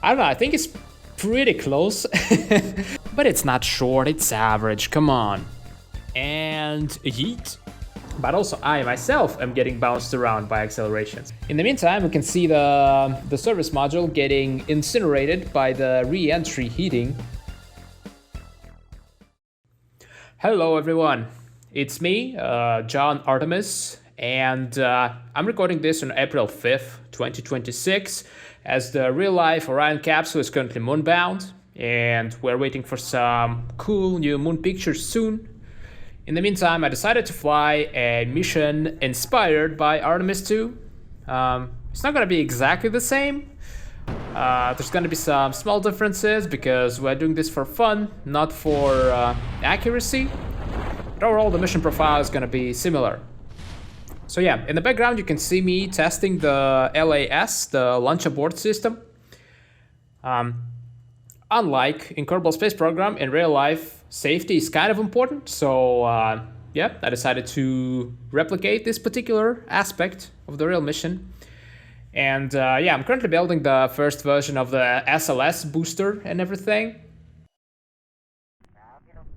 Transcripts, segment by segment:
I don't know, I think it's pretty close. But it's not short, it's average, come on. And yeet. But also I myself am getting bounced around by accelerations. In the meantime, we can see the service module getting incinerated by the re-entry heating. Hello everyone, it's me, John Artemis, and I'm recording this on April 5th, 2026, as the real-life Orion capsule is currently moonbound, and we're waiting for some cool new moon pictures soon. In the meantime, I decided to fly a mission inspired by Artemis 2. It's not gonna be exactly the same. There's gonna be some small differences because we're doing this for fun, not for accuracy. But overall, the mission profile is gonna be similar. So yeah, in the background you can see me testing the LAS, the launch abort system. Unlike in Kerbal Space Program, in real life, safety is kind of important. So yeah, I decided to replicate this particular aspect of the real mission. And yeah, I'm currently building the first version of the SLS booster and everything.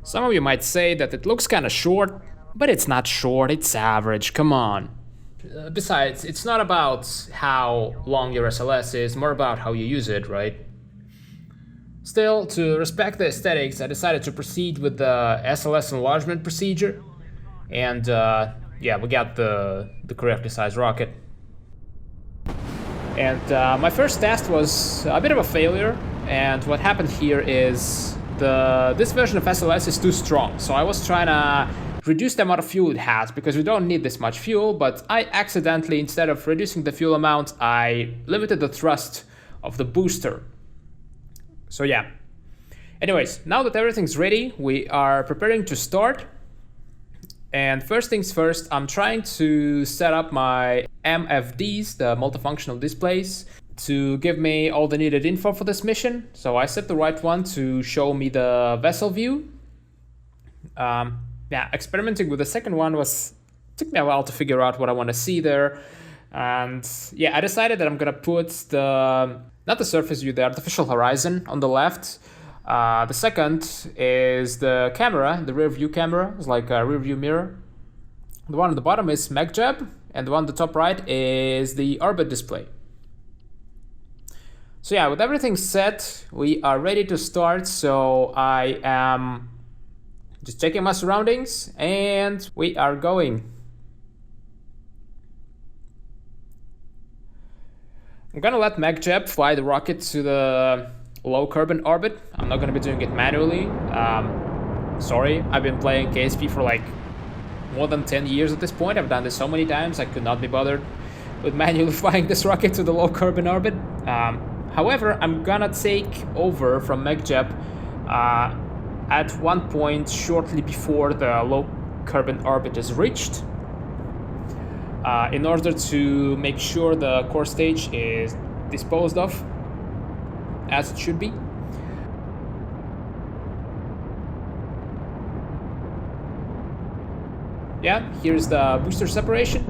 Some of you might say that it looks kind of short, but it's not short, it's average, come on. Besides, it's not about how long your SLS is, more about how you use it, right? Still, to respect the aesthetics, I decided to proceed with the SLS enlargement procedure. And yeah, we got the correctly sized rocket. And my first test was a bit of a failure, and what happened here is this version of SLS is too strong, so I was trying to reduce the amount of fuel it has, because we don't need this much fuel, but I accidentally, instead of reducing the fuel amount, I limited the thrust of the booster. So yeah. Anyways, now that everything's ready, we are preparing to start. And first things first, I'm trying to set up my MFDs, the multifunctional displays, to give me all the needed info for this mission. So I set the right one to show me the vessel view. Yeah, experimenting with the second one took me a while to figure out what I want to see there. And yeah, I decided that I'm gonna put not the surface view, the artificial horizon on the left. The second is the camera, the rear view camera. It's like a rear view mirror. The one on the bottom is MacJeb, and the one on the top right is the orbit display. So yeah, with everything set, we are ready to start. So I am just checking my surroundings, and we are going. I'm gonna let MacJeb fly the rocket to the low Kerbin Orbit. I'm not gonna be doing it manually. Sorry, I've been playing KSP for like more than 10 years at this point. I've done this so many times, I could not be bothered with manually flying this rocket to the low Kerbin Orbit. However, I'm gonna take over from MacJeb at one point shortly before the low Kerbin Orbit is reached, in order to make sure the core stage is disposed of as it should be. Yeah, here's the booster separation.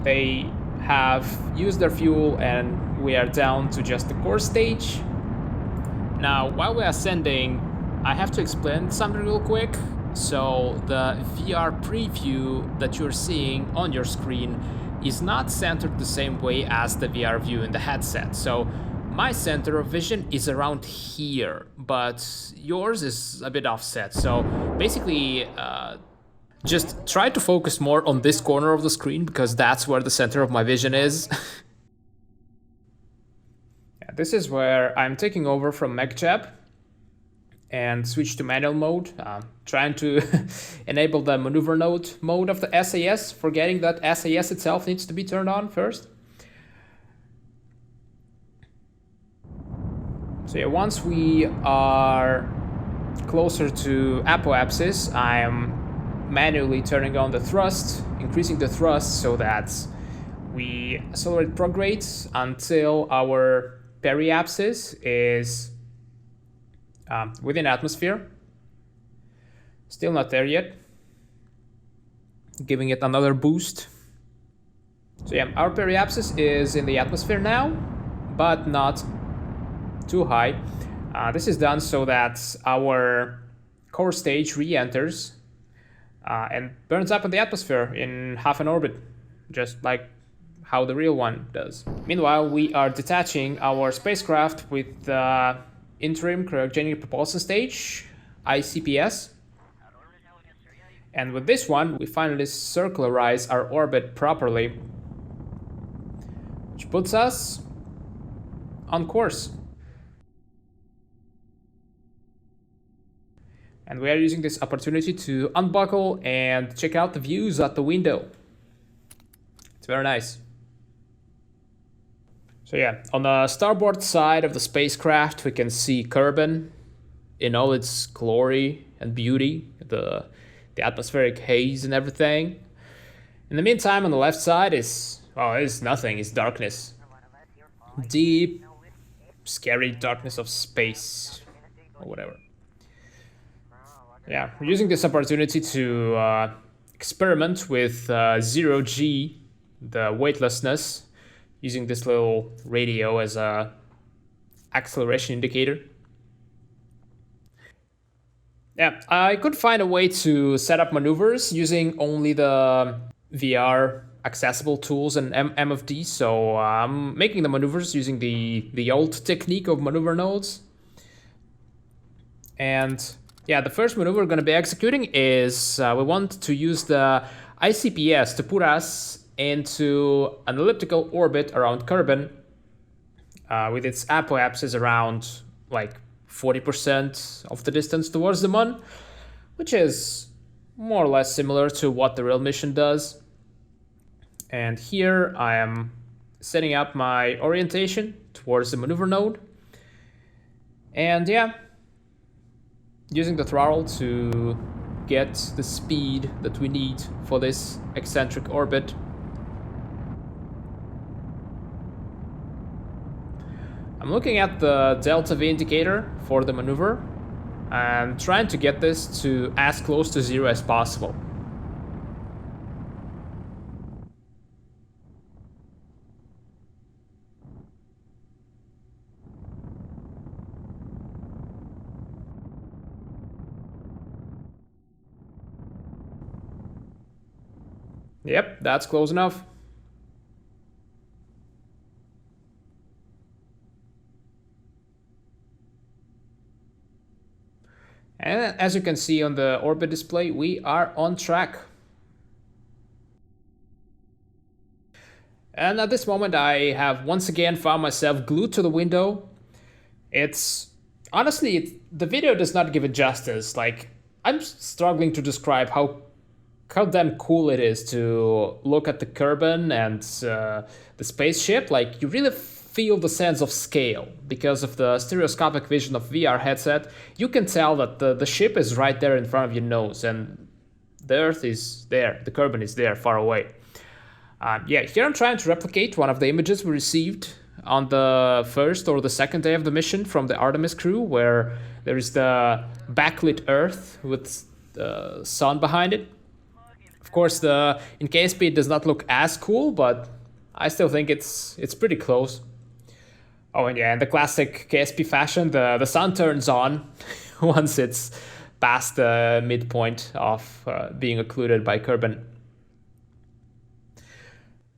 They have used their fuel and we are down to just the core stage. Now, while we're ascending, I have to explain something real quick. So the VR preview that you're seeing on your screen is not centered the same way as the VR view in the headset. So my center of vision is around here, but yours is a bit offset. So basically, just try to focus more on this corner of the screen, because that's where the center of my vision is. Yeah, this is where I'm taking over from MacJeb and switch to manual mode, trying to enable the maneuver node mode of the SAS, forgetting that SAS itself needs to be turned on first. So yeah, once we are closer to apoapsis, I am manually turning on the thrust, increasing the thrust so that we accelerate prograde until our periapsis is within atmosphere. Still not there yet. Giving it another boost. So yeah, our periapsis is in the atmosphere now. but not too high. This is done so that our core stage re-enters and burns up in the atmosphere in half an orbit, just like how the real one does. Meanwhile, we are detaching our spacecraft with the Interrim Cryogenic Propulsion Stage, ICPS. And with this one, we finally circularize our orbit properly, which puts us on course. And we are using this opportunity to unbuckle and check out the views out the window. It's very nice. So yeah, on the starboard side of the spacecraft, we can see Kerbin in all its glory and beauty, the atmospheric haze and everything. In the meantime, on the left side is nothing, it's darkness. Deep, scary darkness of space, or whatever. Yeah, we're using this opportunity to experiment with zero-G, the weightlessness, using this little radio as a acceleration indicator. Yeah, I could find a way to set up maneuvers using only the VR accessible tools and MFDs, so I'm making the maneuvers using the old technique of maneuver nodes. And yeah, the first maneuver we're going to be executing is we want to use the ICPS to put us into an elliptical orbit around Kerbin with its apoapsis around like 40% of the distance towards the Moon, which is more or less similar to what the real mission does. And here I am setting up my orientation towards the maneuver node. And yeah, using the throttle to get the speed that we need for this eccentric orbit. I'm looking at the delta V indicator for the maneuver and trying to get this to as close to 0 as possible. Yep, that's close enough. And as you can see on the orbit display, we are on track. And at this moment, I have once again found myself glued to the window. It's honestly, the video does not give it justice. Like, I'm struggling to describe how damn cool it is to look at the Kerbin and the spaceship. Like, you really feel the sense of scale because of the stereoscopic vision of VR headset. You can tell that the ship is right there in front of your nose and the Earth is there, the Kerbin is there far away. Yeah, here I'm trying to replicate one of the images we received on the first or the second day of the mission from the Artemis crew, where there is the backlit Earth with the sun behind it. Of course, in KSP it does not look as cool, but I still think it's pretty close. Oh, and yeah, in the classic KSP fashion, the sun turns on once it's past the midpoint of being occluded by Kerbin.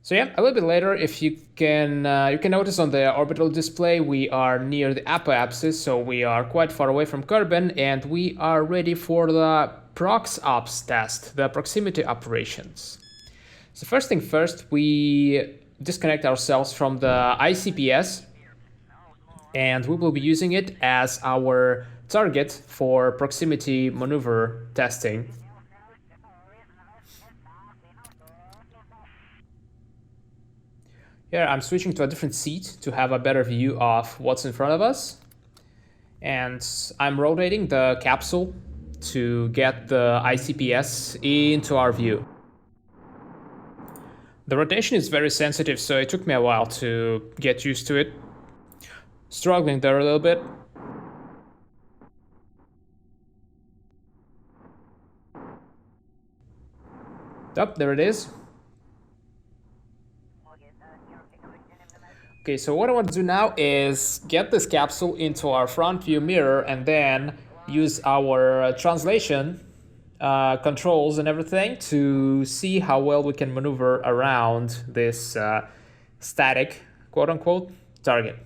So yeah, a little bit later, if you can notice on the orbital display, we are near the apoapsis, so we are quite far away from Kerbin, and we are ready for the Prox-Ops test, the proximity operations. So first thing first, we disconnect ourselves from the ICPS, and we will be using it as our target for proximity maneuver testing. Here I'm switching to a different seat to have a better view of what's in front of us. And I'm rotating the capsule to get the ICPS into our view. The rotation is very sensitive, so it took me a while to get used to it. Struggling there a little bit. There it is. Okay, so what I want to do now is get this capsule into our front view mirror and then use our translation controls and everything to see how well we can maneuver around this static, quote-unquote, target.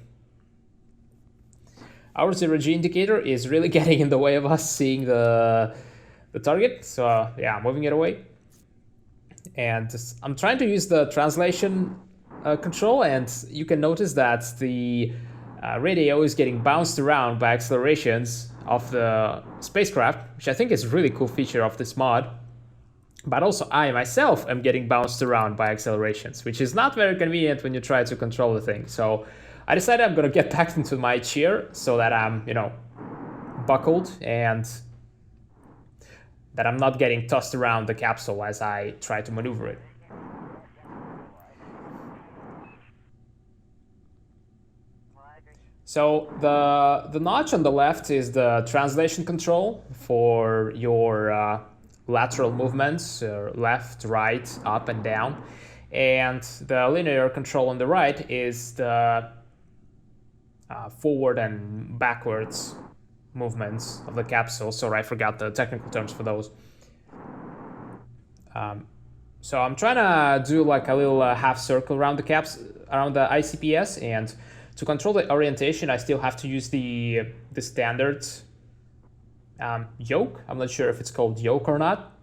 Our zero-G indicator is really getting in the way of us seeing the target, so yeah, moving it away. And I'm trying to use the translation control, and you can notice that the radio is getting bounced around by accelerations of the spacecraft, which I think is a really cool feature of this mod. But also I myself am getting bounced around by accelerations, which is not very convenient when you try to control the thing. So I decided I'm gonna get back into my chair so that I'm, buckled and that I'm not getting tossed around the capsule as I try to maneuver it. So the notch on the left is the translation control for your lateral movements, left, right, up and down. And the linear control on the right is the forward and backwards movements of the capsule. Sorry, I forgot the technical terms for those. So I'm trying to do like a little half circle around the around the ICPS, and to control the orientation, I still have to use the standard yoke. I'm not sure if it's called yoke or not,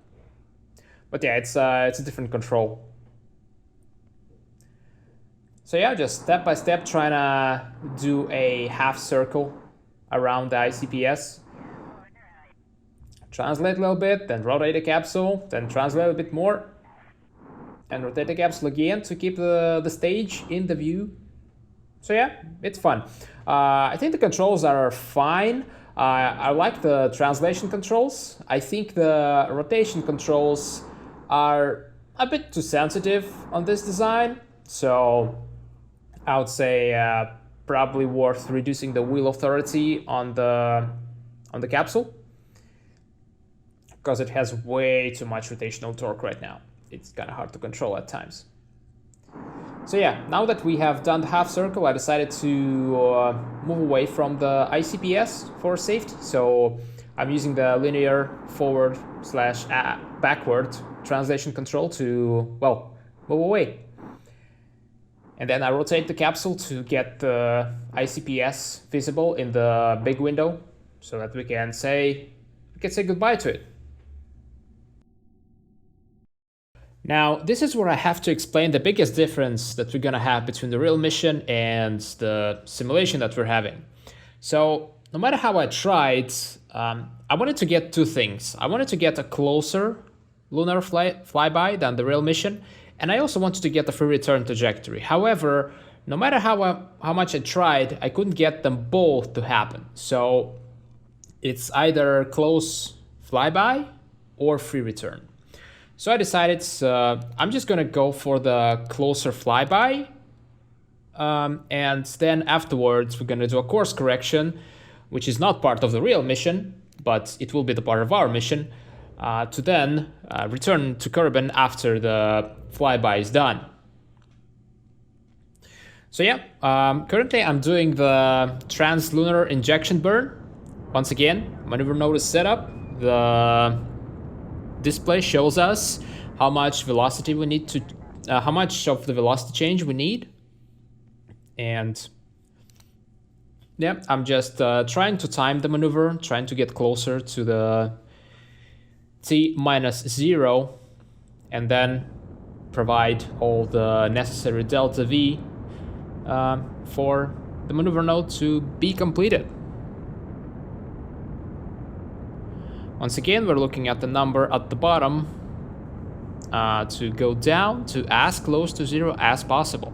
but yeah, it's a different control. So yeah, just step by step trying to do a half circle around the ICPS. Translate a little bit, then rotate the capsule, then translate a bit more, and rotate the capsule again to keep the stage in the view. So yeah, it's fun. I think the controls are fine. I like the translation controls. I think the rotation controls are a bit too sensitive on this design. So I would say probably worth reducing the wheel authority on the capsule, because it has way too much rotational torque right now. It's kind of hard to control at times. So yeah, now that we have done the half circle, I decided to move away from the ICPS for safety. So I'm using the linear forward / backward translation control to, well, move away. And then I rotate the capsule to get the ICPS visible in the big window so that we can say goodbye to it. Now, this is where I have to explain the biggest difference that we're gonna have between the real mission and the simulation that we're having. So, no matter how I tried, I wanted to get two things. I wanted to get a closer lunar flyby than the real mission, and I also wanted to get a free return trajectory. However, no matter how much I tried, I couldn't get them both to happen. So, it's either close flyby or free return. So I decided I'm just gonna go for the closer flyby, and then afterwards we're gonna do a course correction, which is not part of the real mission, but it will be the part of our mission, to then return to Kerbin after the flyby is done. So yeah, currently I'm doing the Lunar Injection burn. Once again, maneuver node is set up. The display shows us how much velocity we need to, how much of the velocity change we need. And yeah, I'm just trying to time the maneuver, trying to get closer to the T-0, and then provide all the necessary delta V for the maneuver node to be completed. Once again, we're looking at the number at the bottom to go down to as close to 0 as possible.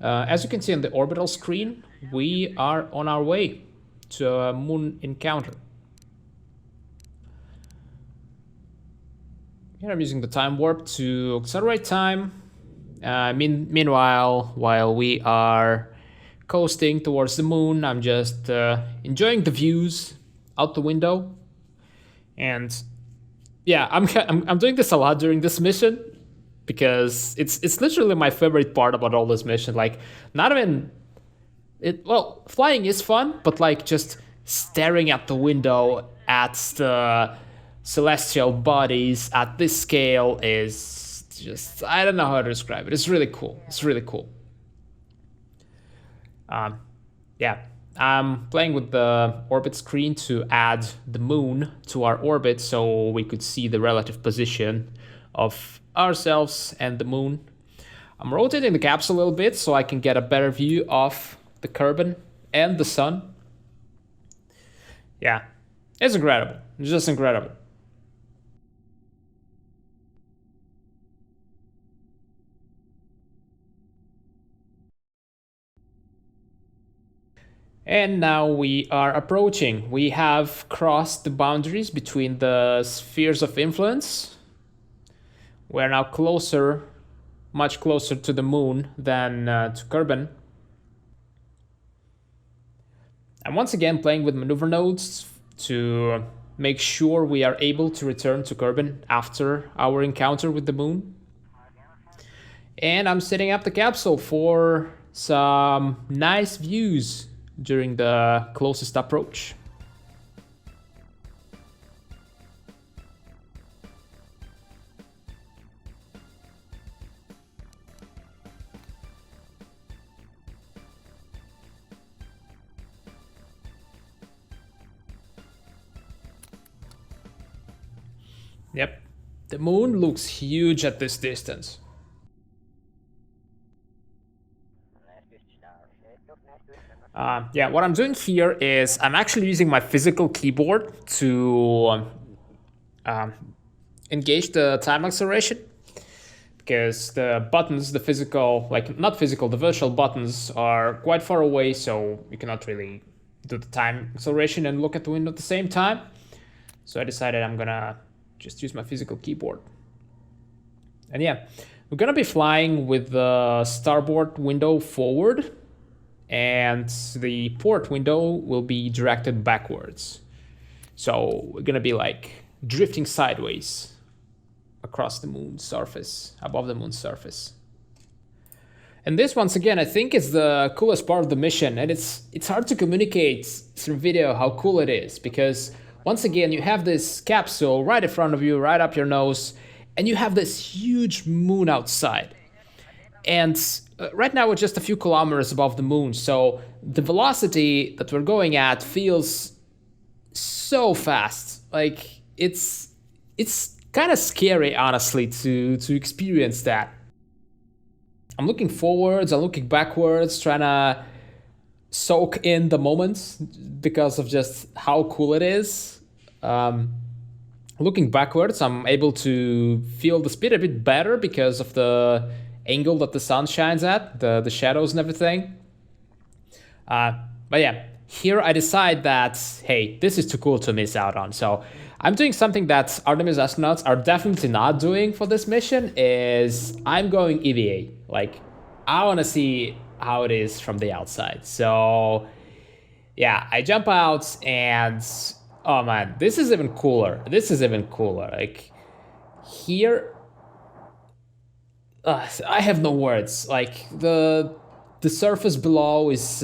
As you can see on the orbital screen, we are on our way to a moon encounter. Here I'm using the time warp to accelerate time. Meanwhile, while we are coasting towards the moon, I'm just enjoying the views out the window. And yeah, I'm doing this a lot during this mission because it's literally my favorite part about all this mission. Like, not even it. Well, flying is fun, but like just staring at the window at the celestial bodies at this scale is just, I don't know how to describe it. It's really cool. It's really cool. Yeah, I'm playing with the orbit screen to add the moon to our orbit so we could see the relative position of ourselves and the moon. I'm rotating the capsule a little bit so I can get a better view of the Kerbin and the sun. Yeah, it's incredible. It's just incredible. And now we are approaching. We have crossed the boundaries between the spheres of influence. We're now closer, much closer to the moon than to Kerbin. I'm once again playing with maneuver nodes to make sure we are able to return to Kerbin after our encounter with the moon. And I'm setting up the capsule for some nice views during the closest approach. Yep, the moon looks huge at this distance. Yeah, what I'm doing here is I'm actually using my physical keyboard to engage the time acceleration, because the buttons, the physical, like not physical, the virtual buttons are quite far away, so you cannot really do the time acceleration and look at the window at the same time. So I decided I'm gonna just use my physical keyboard. And yeah, we're gonna be flying with the starboard window forward, and the port window will be directed backwards. So we're gonna be like drifting sideways across the moon's surface, above the moon's surface. And this, once again, I think is the coolest part of the mission, and it's hard to communicate through video how cool it is, because once again, you have this capsule right in front of you, right up your nose, and you have this huge moon outside. And right now we're just a few kilometers above the moon, so the velocity that we're going at feels so fast. Like, it's kind of scary, honestly, to experience that. I'm looking forwards, I'm looking backwards, trying to soak in the moment because of just how cool it is. Looking backwards, I'm able to feel the speed a bit better because of the angle that the sun shines at, the shadows and everything. But yeah, here I decide that, hey, this is too cool to miss out on. So I'm doing something that Artemis astronauts are definitely not doing for this mission, is I'm going EVA. Like, I want to see how it is from the outside. So yeah, I jump out and, oh man, this is even cooler. This is even cooler. Like, here, I have no words. Like, the surface below is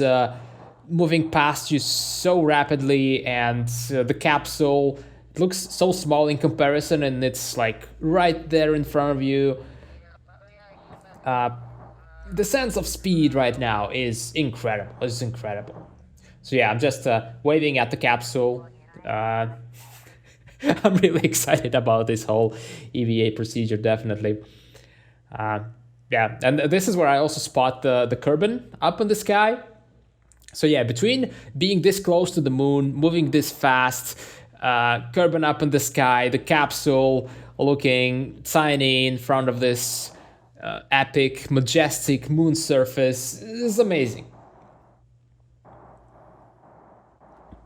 moving past you so rapidly, and the capsule looks so small in comparison, and it's like right there in front of you. The sense of speed right now is incredible. It's incredible. So yeah, I'm just waving at the capsule. I'm really excited about this whole EVA procedure, definitely. Yeah, and this is where I also spot the Kerbin up in the sky. So yeah, between being this close to the moon, moving this fast, Kerbin up in the sky, the capsule looking tiny in front of this epic, majestic moon surface is amazing.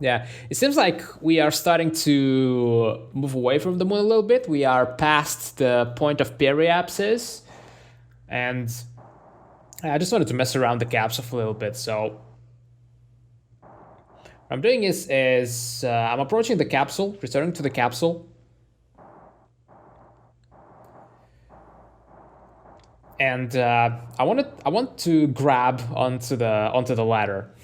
Yeah, it seems like we are starting to move away from the moon a little bit. We are past the point of periapsis, and I just wanted to mess around the capsule for a little bit. So what I'm doing is I'm approaching the capsule, returning to the capsule, and I want to grab onto the ladder.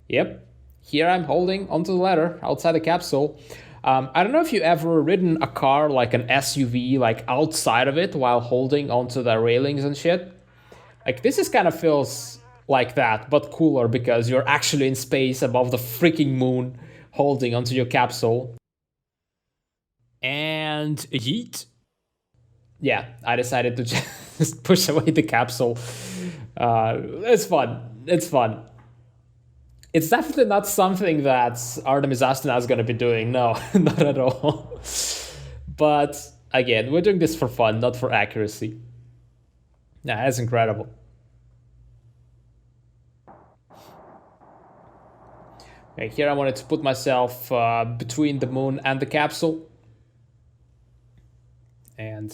Yep, here I'm holding onto the ladder outside the capsule. I don't know if you ever ridden a car like an SUV, like outside of it while holding onto the railings and shit. Like this is kind of feels like that, but cooler because you're actually in space above the freaking moon, holding onto your capsule. And yeet. Yeah, I decided to just push away the capsule. It's fun. It's fun. It's definitely not something that Artemis astronaut is going to be doing. No, not at all. But again, we're doing this for fun, not for accuracy. Yeah, that's incredible. Okay, here I wanted to put myself between the moon and the capsule. And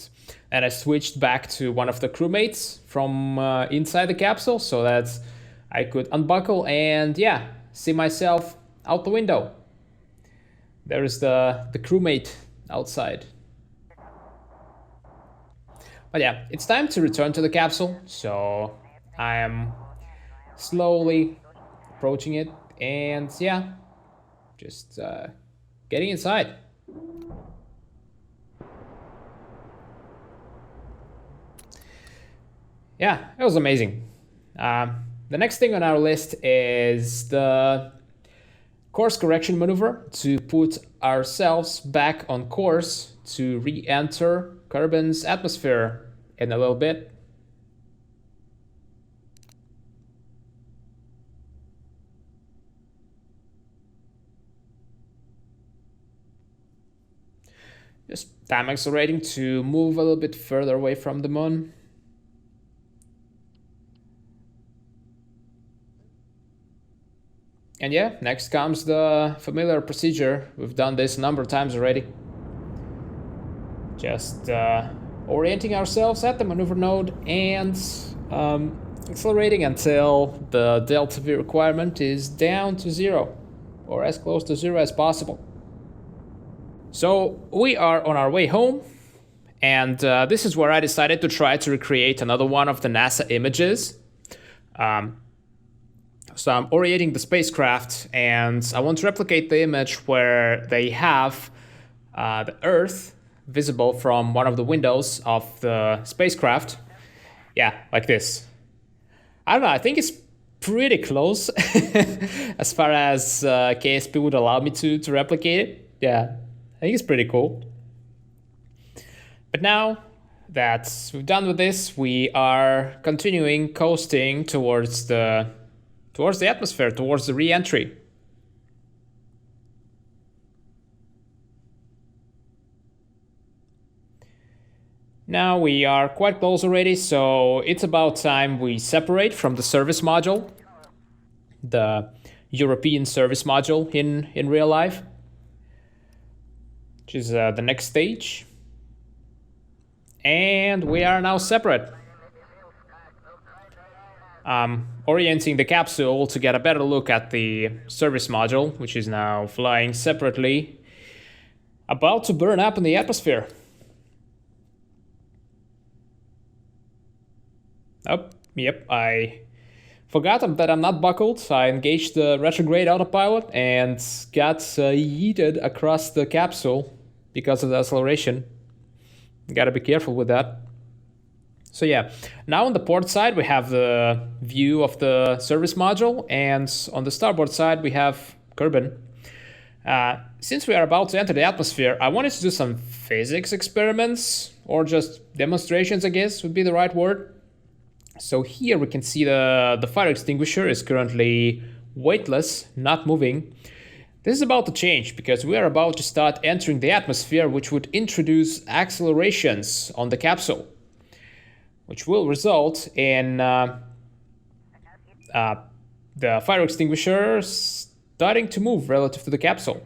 I switched back to one of the crewmates from inside the capsule so that I could unbuckle and, yeah, see myself out the window. There's the crewmate outside. But yeah, it's time to return to the capsule. So I am slowly approaching it and, yeah, just getting inside. Yeah, it was amazing. The next thing on our list is the course correction maneuver to put ourselves back on course to re-enter Kerbin's atmosphere in a little bit. Just time accelerating to move a little bit further away from the moon. And yeah, next comes the familiar procedure. We've done this a number of times already. Just orienting ourselves at the maneuver node and accelerating until the delta V requirement is down to 0 or as close to 0 as possible. So we are on our way home, and this is where I decided to try to recreate another one of the NASA images. So I'm orienting the spacecraft, and I want to replicate the image where they have the Earth visible from one of the windows of the spacecraft. Yeah, like this. I don't know, I think it's pretty close as far as KSP would allow me to replicate it. Yeah, I think it's pretty cool. But now that we're done with this, we are continuing coasting towards the atmosphere, towards the re-entry. Now we are quite close already, so it's about time we separate from the service module, the European service module in real life, which is the next stage. And we are now separate. Orienting the capsule to get a better look at the service module, which is now flying separately, about to burn up in the atmosphere. Oh, yep, I forgot that I'm not buckled. I engaged the retrograde autopilot and got yeeted across the capsule because of the acceleration. Gotta be careful with that. So yeah, now on the port side we have the view of the service module, and on the starboard side we have Kerbin. Since we are about to enter the atmosphere, I wanted to do some physics experiments, or just demonstrations, I guess would be the right word. So here we can see the fire extinguisher is currently weightless, not moving. This is about to change because we are about to start entering the atmosphere, which would introduce accelerations on the capsule, which will result in the fire extinguisher starting to move relative to the capsule.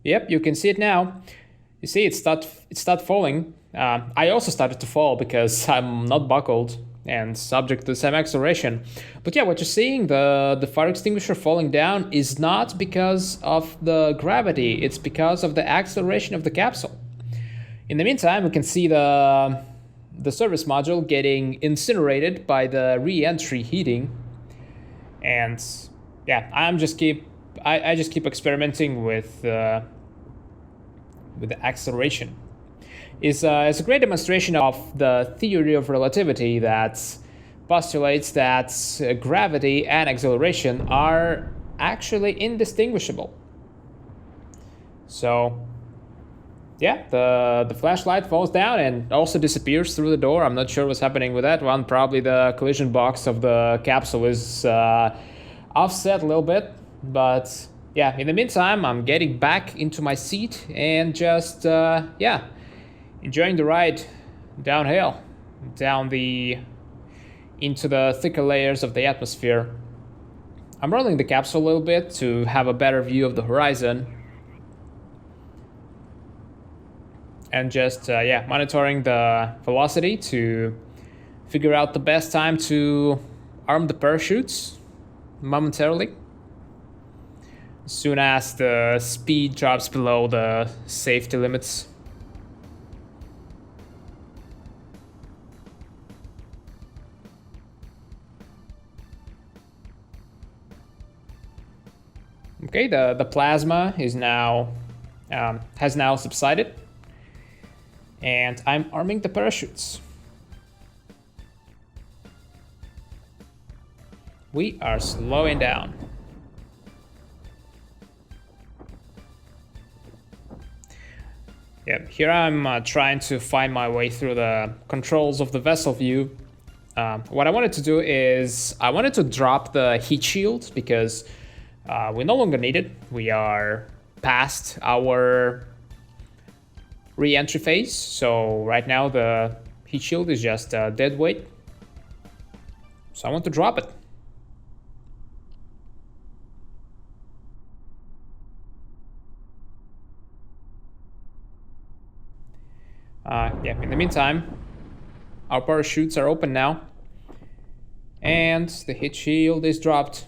Yep, you can see it now. You see it start falling. I also started to fall because I'm not buckled and subject to the same acceleration. But yeah, what you're seeing, the fire extinguisher falling down, is not because of the gravity. It's because of the acceleration of the capsule. In the meantime, we can see the service module getting incinerated by the re-entry heating. And yeah, I just keep experimenting with the acceleration. It's a great demonstration of the theory of relativity that postulates that gravity and acceleration are actually indistinguishable. So yeah, the flashlight falls down and also disappears through the door. I'm not sure what's happening with that one. Probably the collision box of the capsule is offset a little bit. But yeah, in the meantime, I'm getting back into my seat and just, enjoying the ride downhill, into the thicker layers of the atmosphere. I'm rolling the capsule a little bit to have a better view of the horizon. And just, monitoring the velocity to figure out the best time to arm the parachutes momentarily. As soon as the speed drops below the safety limits. Okay, the plasma is now has now subsided, and I'm arming the parachutes. We are slowing down. Yeah, here I'm trying to find my way through the controls of the vessel view. What I wanted to do is I wanted to drop the heat shield because we no longer need it. We are past our re-entry phase. So right now the heat shield is just dead weight. So I want to drop it. In the meantime, our parachutes are open now. And the heat shield is dropped.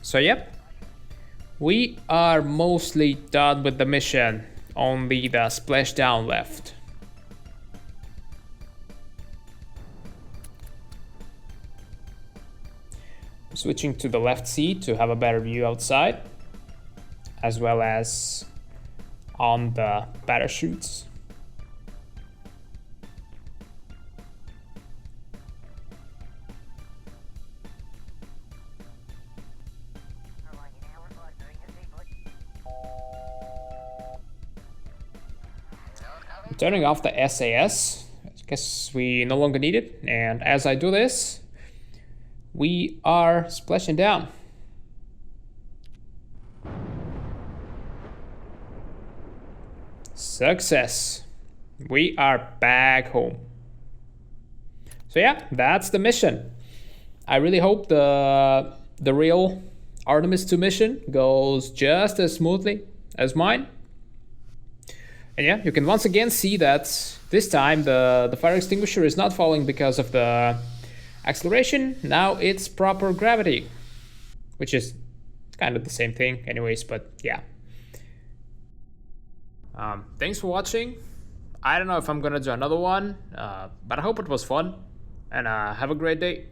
So yep, we are mostly done with the mission. Only the splashdown left. Switching to the left seat to have a better view outside, as well as on the parachutes. Turning off the SAS, I guess we no longer need it. And as I do this, we are splashing down. Success. We are back home. So yeah, that's the mission. I really hope the real Artemis 2 mission goes just as smoothly as mine. And yeah, you can once again see that this time the fire extinguisher is not falling because of the acceleration. Now it's proper gravity, which is kind of the same thing anyways, but yeah. Thanks for watching. I don't know if I'm gonna do another one, but I hope it was fun, and have a great day.